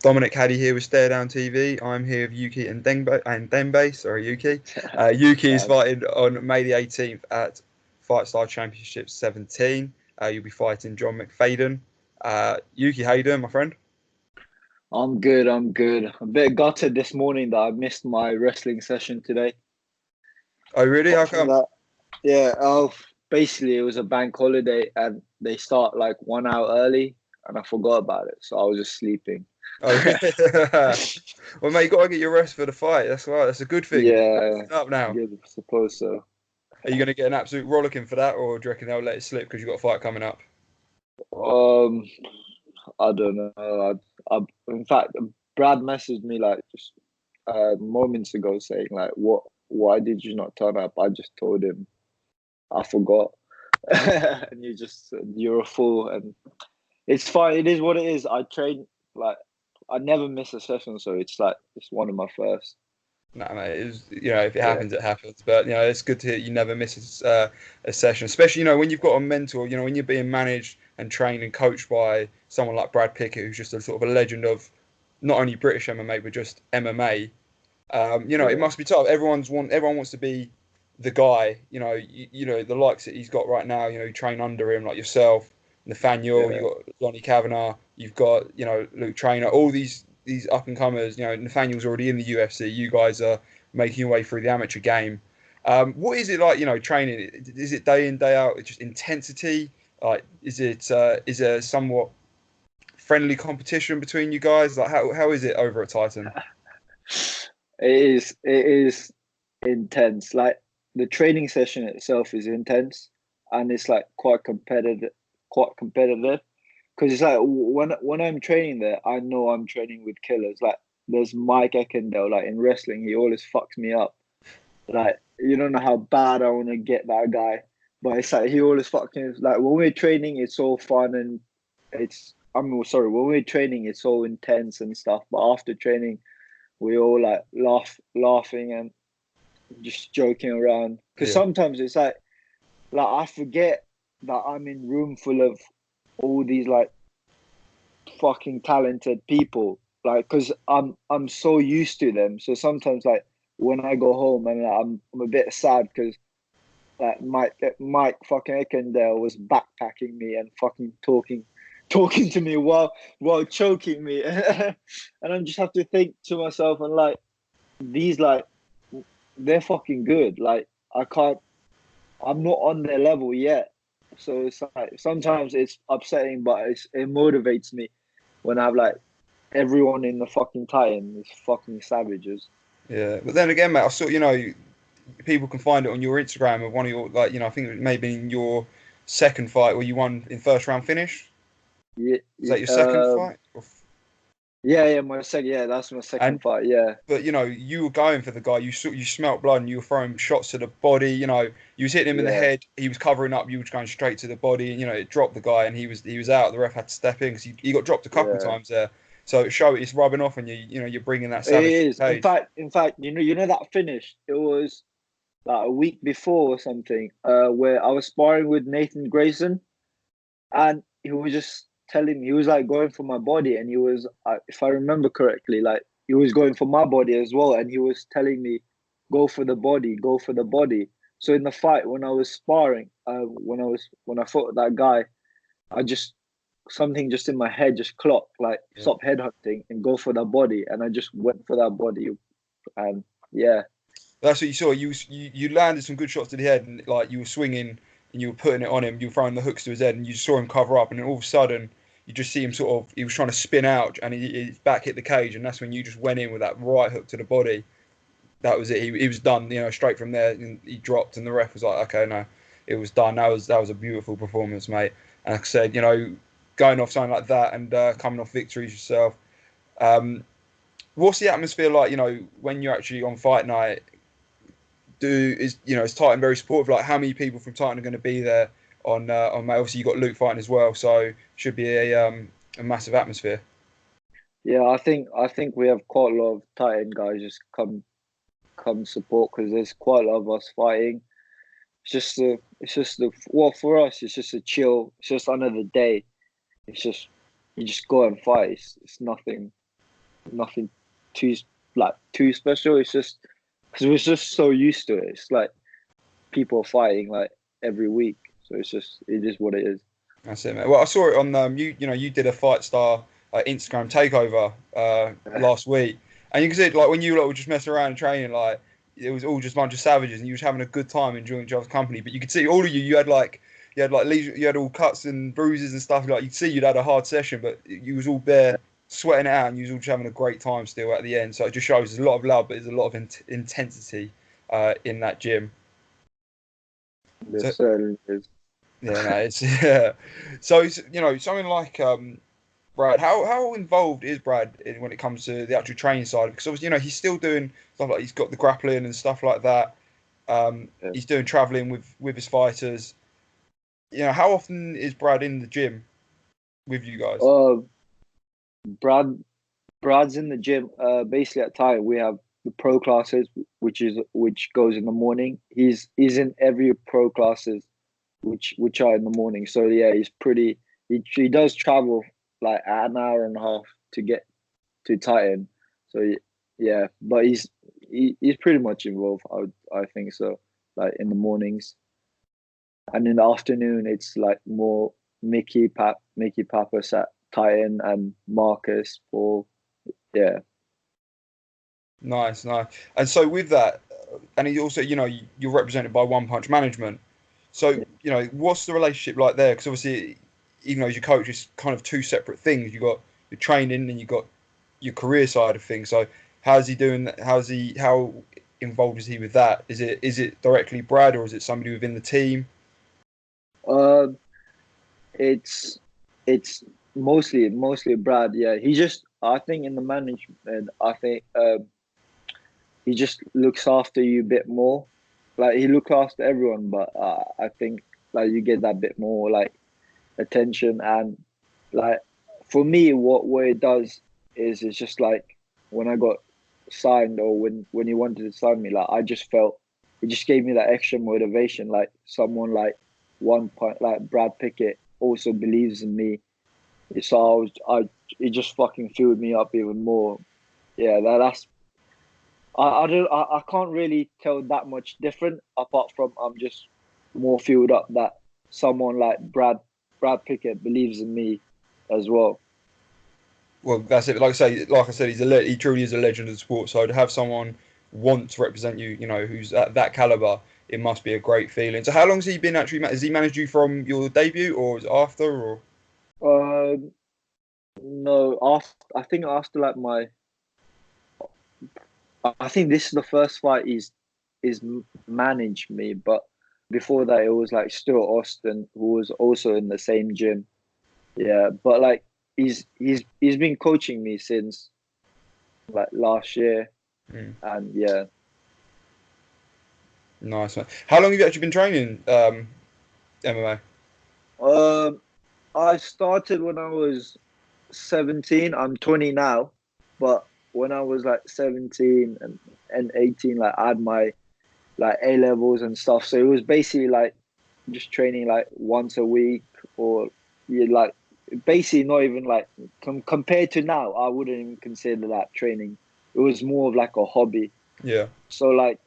Dominic Caddy here with Stare Down TV. I'm here with Yuki Angdembe. Sorry, Yuki. Yuki is Bad. fighting on May the 18th at Fightstar Championship 17. You'll be fighting John McFayden. Yuki, how you doing, my friend? I'm good. I'm good. A bit gutted this morning that I missed my wrestling session today. Oh, really? How Apart from come? that, yeah. Basically it was a bank holiday and they start like 1 hour early, and I forgot about it, so I was just sleeping. Oh, really? Well, mate, you got to get your rest for the fight. That's right. That's a good thing. Yeah, It's up now. good. Suppose so. Are you going to get an absolute rollicking for that, or do you reckon they'll let it slip because you've got a fight coming up? Um, I don't know. In fact, Brad messaged me like just moments ago saying like, "What? Why did you not turn up?" I just told him I forgot. And you just said, "You're a fool," and it's fine. It is what it is. I train like I never miss a session, so it's one of my first. No, mate. It was, if it Yeah, happens, it happens. But it's good to hear you never miss a session, especially when you've got a mentor. When you're being managed and trained and coached by someone like Brad Pickett, who's just a sort of a legend of not only British MMA but just MMA. It yeah, must be tough. Everyone wants to be the guy. The likes that he's got right now. You train under him like yourself, Nathaniel. You've yeah, got Lonnie Kavanagh. You've got Luke Trainer. All these up and comers. Nathaniel's already in the UFC. You guys are making your way through the amateur game. What is it like? Training. Is it day in day out? It's just intensity. Like, is there somewhat friendly competition between you guys? Like, how is it over at Titan? it is intense. Like the training session itself is intense, and it's like quite competitive. Because it's like when I'm training there, I know I'm training with killers. Like there's Mike Eckendale, like in wrestling, he always fucks me up. Like you don't know how bad I want to get that guy, but it's like he always fucking like when we're training, it's all fun and I'm sorry, when we're training, it's all intense and stuff. But after training, we all like laughing and just joking around. Because Yeah. sometimes it's like I forget that I'm in room full of all these like fucking talented people. Like, cause I'm so used to them. So sometimes like when I go home and I'm a bit sad because like Mike fucking Eckendale was backpacking me and fucking talking to me while choking me, and I just have to think to myself and like these like they're fucking good. Like I can't, I'm not on their level yet. So it's like sometimes it's upsetting, but it motivates me when I have like everyone in the fucking Titan is fucking savages. Yeah, but then again, mate, I saw people can find it on your Instagram of one of your like I think it may be in your second fight where you won in first round finish. Yeah, Is that your second fight? yeah, my second, yeah, that's my second And fight. Yeah, but you were going for the guy. You smelt blood and you were throwing shots to the body. You was hitting him in the yeah, head. He was covering up. You were going straight to the body, and it dropped the guy, and he was out. The ref had to step in because he got dropped a couple of yeah. times there. So it's rubbing off on you. You're bringing that It savage to is. the cage. In fact, you know that finish. It was like a week before or something, where I was sparring with Nathan Grayson, and he was just telling me he was like going for my body, and he was, if I remember correctly, like he was going for my body as well, and he was telling me, "Go for the body, go for the body." So in the fight, when I was sparring, when I fought that guy, I just something just in my head just clocked like Yeah. stop headhunting and go for that body, and I just went for that body, and yeah, That's what you saw. You landed some good shots to the head, and like you were swinging and you were putting it on him. You were throwing the hooks to his head, and you saw him cover up. And then all of a sudden, you just see him sort of. He was trying to spin out, and his back hit the cage, and that's when you just went in with that right hook to the body. That was it. He was done. Straight from there, and he dropped, and the ref was like, "Okay, no, it was done." That was a beautiful performance, mate. And like I said, going off something like that and coming off victories yourself. Um, what's the atmosphere like? When you're actually on fight night is Titan very supportive? Like, how many people from Titan are going to be there on May? Obviously, you got Luke fighting as well, so should be a massive atmosphere. yeah. I think we have quite a lot of Titan guys just come support because there's quite a lot of us fighting. It's just the well for us. It's just a chill. It's just another day. It's just you just go and fight. It's nothing. nothing too too special. It's just because we're just so used to it. It's like people fighting like every week, so it is what it is. That's it, mate. Well, I saw it on you did a Fightstar Instagram takeover last week, and you can see it, like when you lot were just messing around and training, like it was all just a bunch of savages, and you was having a good time enjoying each other's company. But you could see all of you had you had all cuts and bruises and stuff. Like you'd see you'd had a hard session, but you was all bare sweating it out, and you was all just having a great time still at the end. So it just shows there's a lot of love, but there's a lot of intensity in that gym. There So certainly is. yeah, no, it's yeah. So something like Brad, how involved is Brad when it comes to the actual training side? Because obviously he's still doing stuff like he's got the grappling and stuff like that. Yeah. He's doing traveling with his fighters. How often is Brad in the gym with you guys? Brad Brad's in the gym. Basically at Thai we have the pro classes, which goes in the morning. He's in every pro classes, which are in the morning. So yeah, he's pretty. He does travel like an hour and a half to get to Titan. So yeah, but he's pretty much involved. I think so. Like in the mornings, and in the afternoon, it's like more Mickey Pappas at Titan and Marcus for yeah. Nice, nice. And so with that, and he also, you're represented by One Punch Management. So, what's the relationship like there? Because obviously, even though he's your coach, it's kind of two separate things. You got your training and you got your career side of things. So, how's he doing that? How involved is he with that? Is it directly Brad or is it somebody within the team? Uh, it's it's mostly Brad. Yeah, he just I think in the management, I think he just looks after you a bit more. Like he looks after everyone, but I think like you get that bit more like attention and like for me, what it does is it's just like when I got signed or when he wanted to sign me, like I just felt it just gave me that extra motivation. Like someone like one point like Brad Pickett also believes in me, so it just fucking filled me up even more. Yeah, that's I don't I can't really tell that much different apart from I'm just more filled up that someone like Brad Pickett believes in me as well. Well, that's it. Like I said, he truly is a legend of the sport. So to have someone want to represent you, who's at that caliber, it must be a great feeling. So how long has he been actually? Has he managed you from your debut, or is it after, or? Um, no, after I think after like I think this is the first fight is managed me, but before that it was like Stuart Austin who was also in the same gym. Yeah, but like he's been coaching me since like last year, Hmm. and yeah. Nice man. How long have you actually been training MMA? Um, I started when I was 17. I'm 20 now, but when I was like 17 and 18, like I had my like A levels and stuff. So it was basically like just training like once a week or you like basically not even like compared to now, I wouldn't even consider that training. It was more of like a hobby. Yeah. So like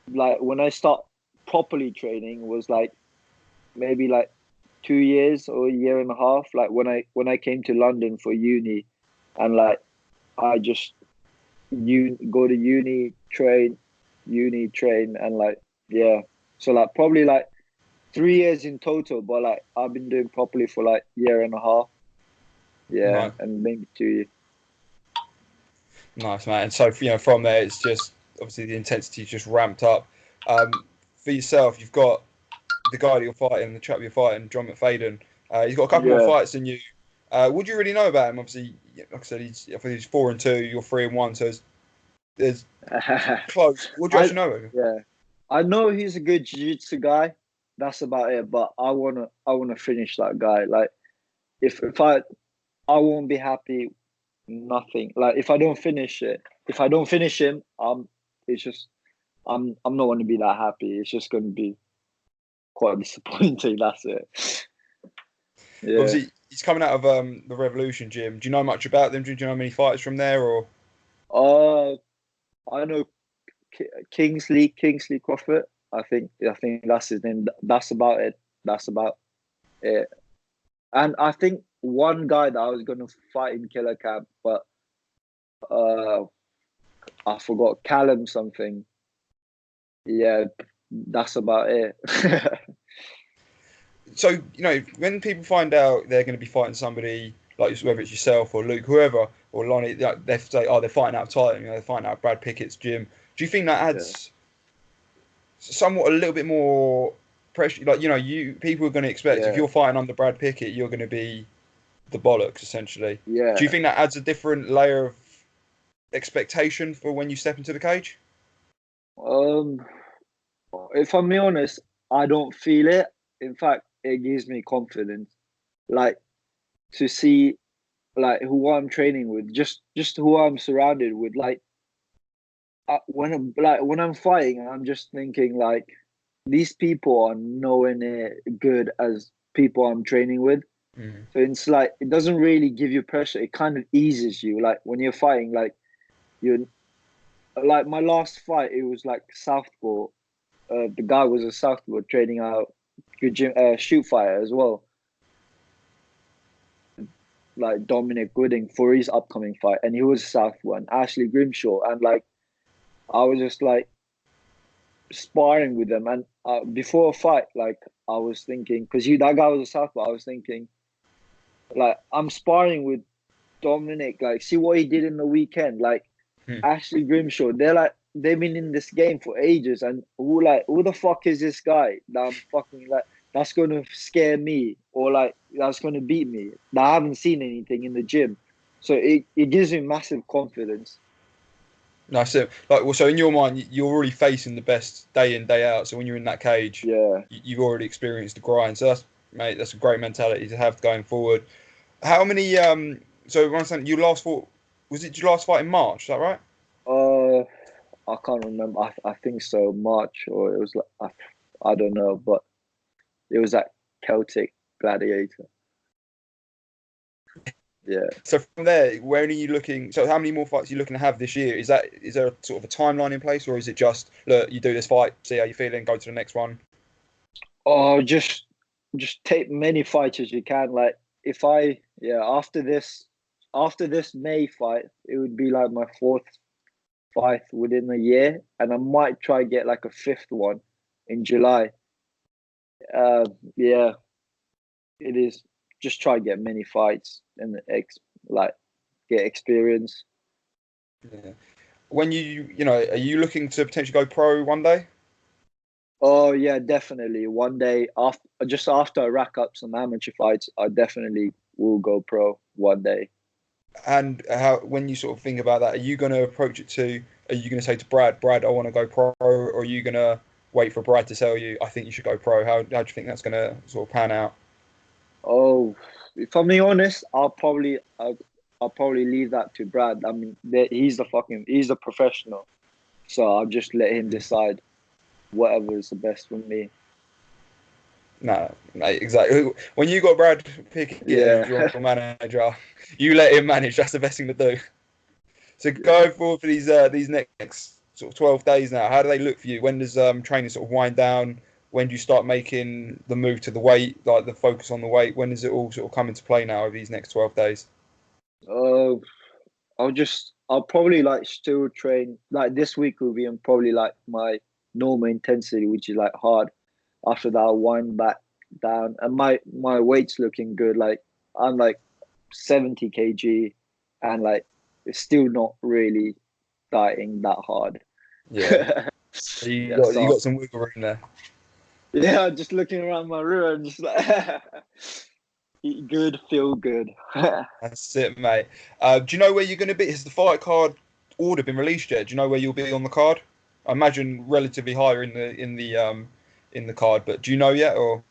when I start properly training was like maybe like 2 years or a year and a half. Like when I came to London for uni, and like I just you go to uni train, and like yeah. So like probably like 3 years in total, but like I've been doing properly for like year and a half. Yeah, Nice, and maybe 2 years. nice man. And so from there, it's just obviously the intensity's just ramped up. For yourself, you've got the guy that you're fighting, the chap you're fighting, John McFayden. He's got a couple more Yeah. fights than you. What do you really know about him? Obviously, like I said, I think he's 4-2. You're 3-1. So there's close. What do you I actually know of him? yeah. I know he's a good jiu-jitsu guy. That's about it. But I wanna finish that guy. Like if I won't be happy. Nothing. Like if I don't finish him, it's just I'm not going to be that happy. It's just going to be quite disappointing. That's it. Yeah. Obviously, He's coming out of the Revolution gym. Do you know much about them? Do you know many fighters from there? Or Uh, I know Kingsley Crawford. I think that's his name. That's about it. That's about it. And I think one guy that I was gonna fight in Killer Camp, but uh, I forgot Callum something. Yeah, that's about it. so when people find out they're going to be fighting somebody like whether it's yourself or Luke, whoever, or Lonnie, they say, oh, they're fighting out of title. They're fighting out of Brad Pickett's gym. Do you think that Yeah. adds somewhat a little bit more pressure? Like you people are going to expect if Yeah, you're fighting under Brad Pickett, you're going to be the bollocks essentially. Do you yeah. think that adds a different layer of expectation for when you step into the cage? Um, if I'm being honest, I don't feel it. In fact, it gives me confidence. Like to see like who I'm training with, just who I'm surrounded with. Like when I'm fighting, I'm just thinking like these people are nowhere near good as people I'm training with. Mm. So it's like it doesn't really give you pressure. It kind of eases you. Like when you're fighting, like you're like my last fight, it was like southpaw. The guy was a southpaw training out good gym, shoot fighter as well, like Dominic Gooding for his upcoming fight, and he was a southpaw and Ashley Grimshaw, and like I was just like sparring with them, and before a fight, like I was thinking, because that guy was a southpaw, I was thinking like I'm sparring with Dominic, like see what he did in the weekend, like Mm. Ashley Grimshaw, they've been in this game for ages, and who the fuck is this guy that I'm fucking like that's gonna scare me or like that's gonna beat me? That I haven't seen anything in the gym, so it gives me massive confidence. No, so like, well, so in your mind, you're already facing the best day in, day out. So when you're in that cage, Yeah, you've already experienced the grind. So that's, mate, that's a great mentality to have going forward. How many? So I understand you last fought. Was it your last fight in March? Is that right? uh, I can't remember. I think so, March or it was like I don't know, but it was that Celtic Gladiator. Yeah. So from there, where are you looking? So how many more fights are you looking to have this year? Is there sort of a timeline in place, or is it just look, you do this fight, see how you're feeling, go to the next one? Oh, just take many fights as you can. Like if I yeah after this May fight, it would be like my fourth fight within a year, and I might try get like a fifth one in July. Uh, yeah, it is. Just try get many fights and like get experience. Yeah. When are you looking to potentially go pro one day? Oh yeah, definitely. One day after I rack up some amateur fights, I definitely will go pro one day. And how, when you sort of think about that, are you going to approach it to? Are you going to say to Brad, I want to go pro, or are you going to wait for Brad to tell you, I think you should go pro? How do you think that's going to sort of pan out? Oh, if I'm being honest, I'll probably leave that to Brad. I mean, he's the professional, so I'll just let him decide whatever is the best for me. No, mate, exactly. When you got Brad Pickett as your Yeah, manager, you let him manage. That's the best thing to do. So yeah. going forward for these next sort of 12 days now, how do they look for you? When does training sort of wind down? When do you start making the move to the weight, like the focus on the weight? When does it all sort of come into play now over these next 12 days? Uh, I'll probably like still train. Like this week will be in probably like my normal intensity, which is like hard. After that, I'll wind back down, and my weight's looking good. Like I'm like 70 kg, and like it's still not really dieting that hard. Yeah, you Yeah, got so some wiggle room there. yeah, just looking around my room, just like eat good, feel good. That's it, mate. Do you know where you're going to be? Has the fight card order been released yet? Do you know where you'll be on the card? I imagine relatively higher in the card, but do you know yet or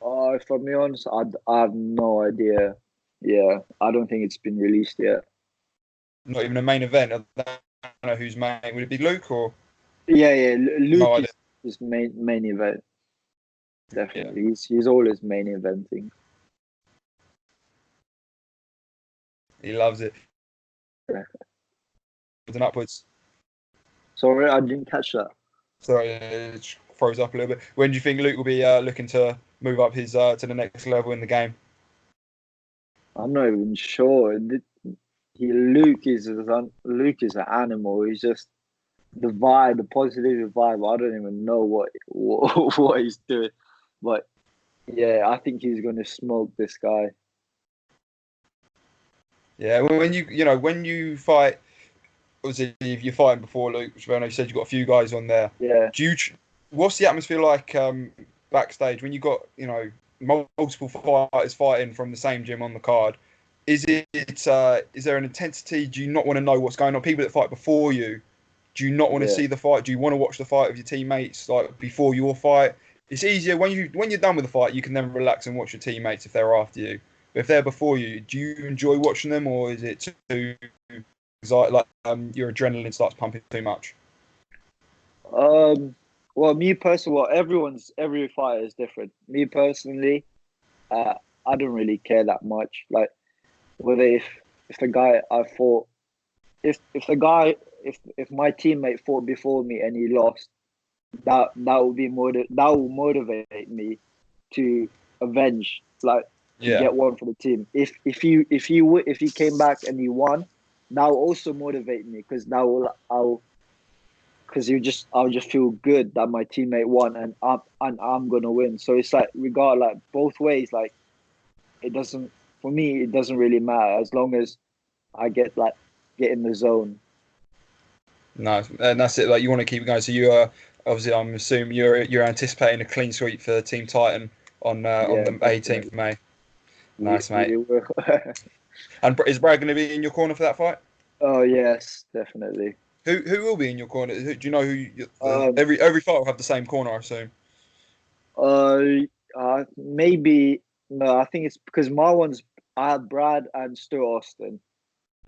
Oh, if I'm being honest, I have no idea. Yeah, I don't think it's been released yet. not even a main event? I don't know who's main. Would it be Luke or Yeah, yeah. no Luke idea? is main event. Yeah. Definitely, he's always main eventing. He loves it. And upwards. Sorry, I didn't catch that. Sorry, it froze up a little bit. When do you think Luke will be looking to move up his to the next level in the game? I'm not even sure. Luke is an animal. He's just the vibe, the positive vibe. I don't even know what he's doing, but yeah, I think he's going to smoke this guy. Yeah, when you fight, obviously if you're fighting before Luke, which I know you said you've got a few guys on there. Yeah. What's the atmosphere like backstage when you got multiple fighters fighting from the same gym on the card? Is there an intensity? Do you not want to know what's going on? People that fight before you, do you not want to see the fight? Do you want to watch the fight with your teammates like before your fight? It's easier when you're done with the fight. You can then relax and watch your teammates if they're after you. But if they're before you, do you enjoy watching them, or is it too your adrenaline starts pumping too much? Well, me personally, every fighter is different. Me personally, I don't really care that much. Like whether if the guy I fought, if my teammate fought before me and he lost, that will motivate me to avenge, to get one for the team. If he came back and he won, that will also motivate me because I'll just feel good that my teammate won and I'm gonna win. So it's both ways. Like it doesn't really matter as long as I get in the zone. No, and that's it. Like you want to keep it going. So you are obviously, I'm assuming you're anticipating a clean sweep for Team Titan on the 18th of May. Nice, mate. And is Brad going to be in your corner for that fight? Oh yes, definitely. Who will be in your corner? Do you know who? Every fight will have the same corner, I assume. Maybe no. I think it's because I have Brad and Stu Austin,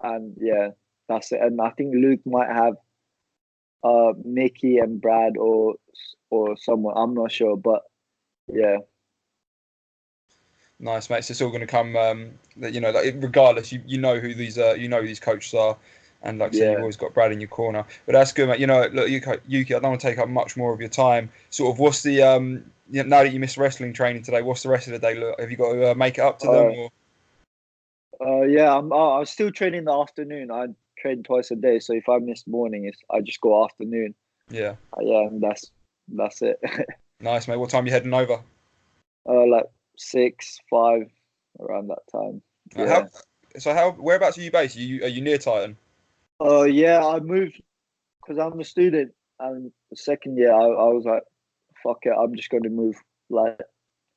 and yeah, that's it. And I think Luke might have Mickey and Brad or someone. I'm not sure, but yeah. Nice, mate. So it's all going to come. Regardless, you know who these coaches are, and like I said, you've always got Brad in your corner. But that's good, mate. Look, Yuki, I don't want to take up much more of your time. Sort of, what's the now that you missed wrestling training today, what's the rest of the day look? Have you got to make it up to them? Or? Yeah, I'm still training in the afternoon. I train twice a day, so if I miss morning, I just go afternoon. Yeah. Yeah, and that's it. Nice, mate. What time are you heading over? Like 6, 5, around that time. Yeah. Whereabouts are you based? Are you near Titan? Yeah, I moved because I'm a student, and the second year I was like, fuck it, I'm just going to move. Like,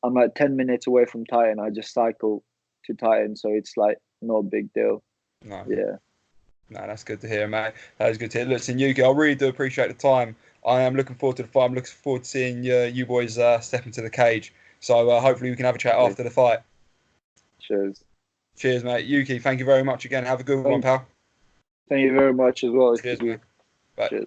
I'm like 10 minutes away from Titan. I just cycle to Titan, so it's like no big deal. No. Yeah. No, that's good to hear, mate. That is good to hear. Listen, Yuki, I really do appreciate the time. I am looking forward to the fight. I'm looking forward to seeing you boys step into the cage. So hopefully we can have a chat after the fight. Cheers. Cheers, mate. Yuki, thank you very much again. Have a good one, pal. Thank you very much as well. Cheers, mate. Bye. Cheers.